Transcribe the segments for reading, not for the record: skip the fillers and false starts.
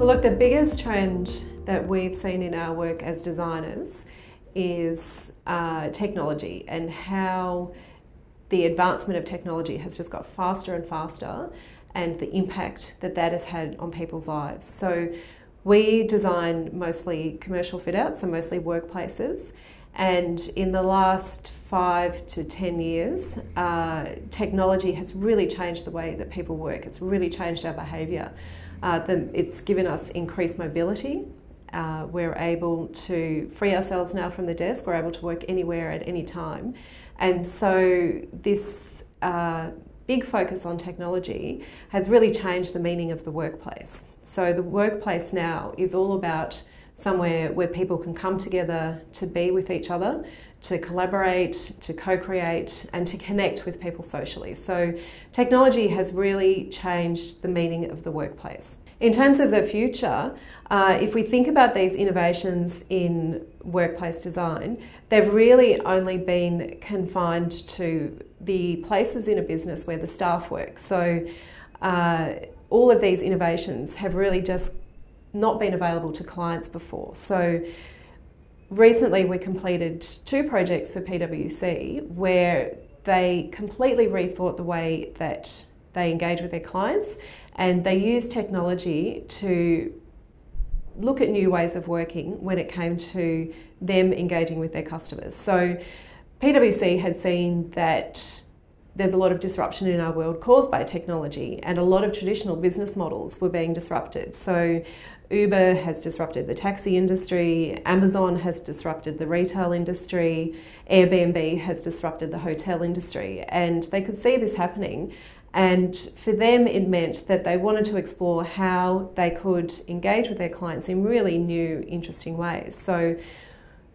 Well, look, the biggest trend that we've seen in our work as designers is technology, and how the advancement of technology has just got faster and faster, and the impact that that has had on people's lives. So we design mostly commercial fit outs, so mostly workplaces. And in the last 5 to 10 years, technology has really changed the way that people work. It's really changed our behaviour. It's given us increased mobility. We're able to free ourselves now from the desk. We're able to work anywhere at any time. And so this big focus on technology has really changed the meaning of the workplace. So the workplace now is all about somewhere where people can come together to be with each other, to collaborate, to co-create, and to connect with people socially. So technology has really changed the meaning of the workplace. In terms of the future, if we think about these innovations in workplace design, they've really only been confined to the places in a business where the staff work. So all of these innovations have really just not been available to clients before. So recently we completed 2 projects for PwC where they completely rethought the way that they engage with their clients, and they used technology to look at new ways of working when it came to them engaging with their customers. So PwC had seen that there's a lot of disruption in our world caused by technology, and a lot of traditional business models were being disrupted. So Uber has disrupted the taxi industry, Amazon has disrupted the retail industry, Airbnb has disrupted the hotel industry, and they could see this happening. And for them, it meant that they wanted to explore how they could engage with their clients in really new, interesting ways. So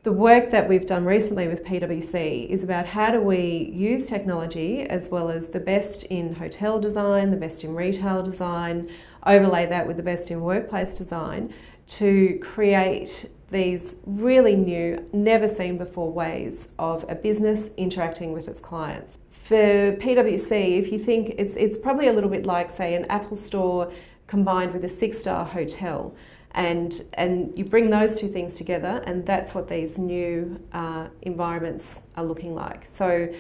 the work that we've done recently with PwC is about how do we use technology as well as the best in hotel design, the best in retail design, overlay that with the best in workplace design to create these really new, never seen before ways of a business interacting with its clients. For PwC, if you think it's probably a little bit like, say, an Apple store combined with a 6-star hotel. And you bring those 2 things together, and that's what these new environments are looking like. So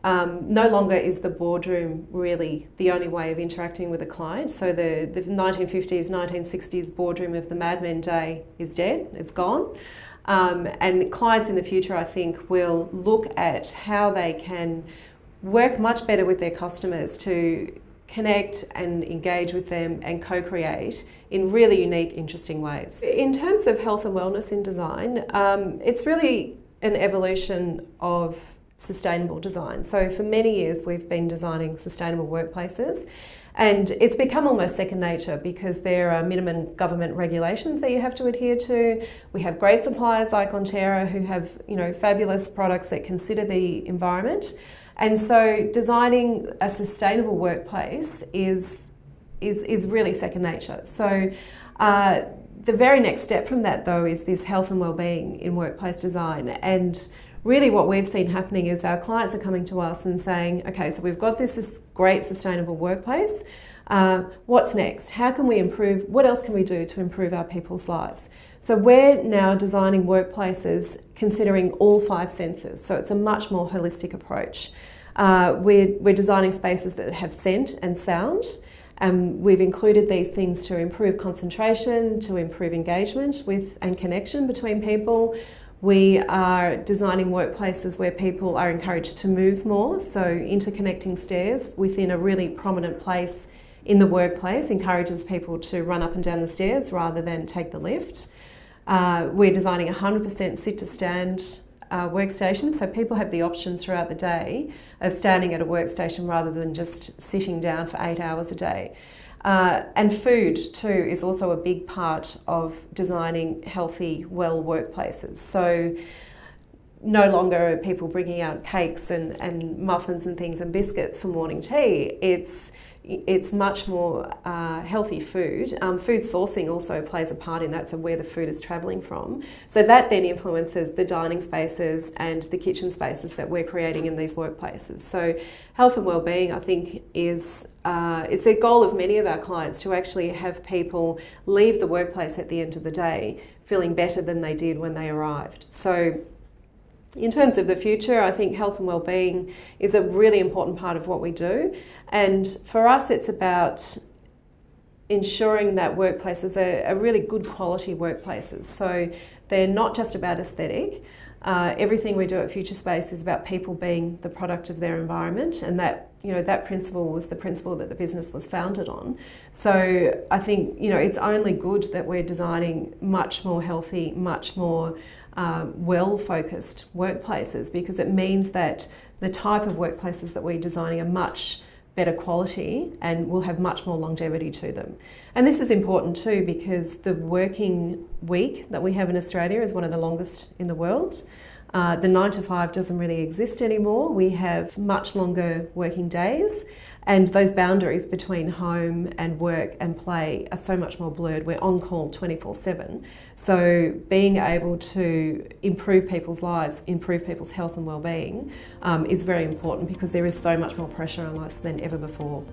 no longer is the boardroom really the only way of interacting with a client. So the 1950s, 1960s boardroom of the Mad Men day is dead, it's gone. And clients in the future, I think, will look at how they can work much better with their customers to connect and engage with them and co-create in really unique, interesting ways. In terms of health and wellness in design, it's really an evolution of sustainable design. So for many years we've been designing sustainable workplaces, and it's become almost second nature because there are minimum government regulations that you have to adhere to. We have great suppliers like Onterra who have, fabulous products that consider the environment. And so designing a sustainable workplace is really second nature. So the very next step from that, though, is this health and wellbeing in workplace design. And really what we've seen happening is our clients are coming to us and saying, okay, so we've got this great sustainable workplace. What's next? How can we improve? What else can we do to improve our people's lives? So we're now designing workplaces considering all 5 senses. So it's a much more holistic approach. We're designing spaces that have scent and sound. We've included these things to improve concentration, to improve engagement with and connection between people. We are designing workplaces where people are encouraged to move more, so interconnecting stairs within a really prominent place in the workplace encourages people to run up and down the stairs rather than take the lift. We're designing 100% sit-to-stand workstation, so people have the option throughout the day of standing at a workstation rather than just sitting down for 8 hours a day. And food too is also a big part of designing healthy, well workplaces. So no longer are people bringing out cakes and muffins and things and biscuits for morning tea. It's it's much more healthy food. Food sourcing also plays a part in that, so where the food is travelling from. So that then influences the dining spaces and the kitchen spaces that we're creating in these workplaces. So health and wellbeing, I think, is it's a goal of many of our clients to actually have people leave the workplace at the end of the day feeling better than they did when they arrived. So in terms of the future, I think health and wellbeing is a really important part of what we do. And for us, it's about ensuring that workplaces are really good quality workplaces. So they're not just about aesthetic. Everything we do at Future Space is about people being the product of their environment, and that principle was the principle that the business was founded on. So I think it's only good that we're designing much more healthy, much more well-focused workplaces, because it means that the type of workplaces that we're designing are much better quality and will have much more longevity to them. And this is important too, because the working week that we have in Australia is one of the longest in the world. The 9 to 5 doesn't really exist anymore. We have much longer working days, and those boundaries between home and work and play are so much more blurred. We're on call 24/7. So being able to improve people's lives, improve people's health and wellbeing is very important, because there is so much more pressure on us than ever before.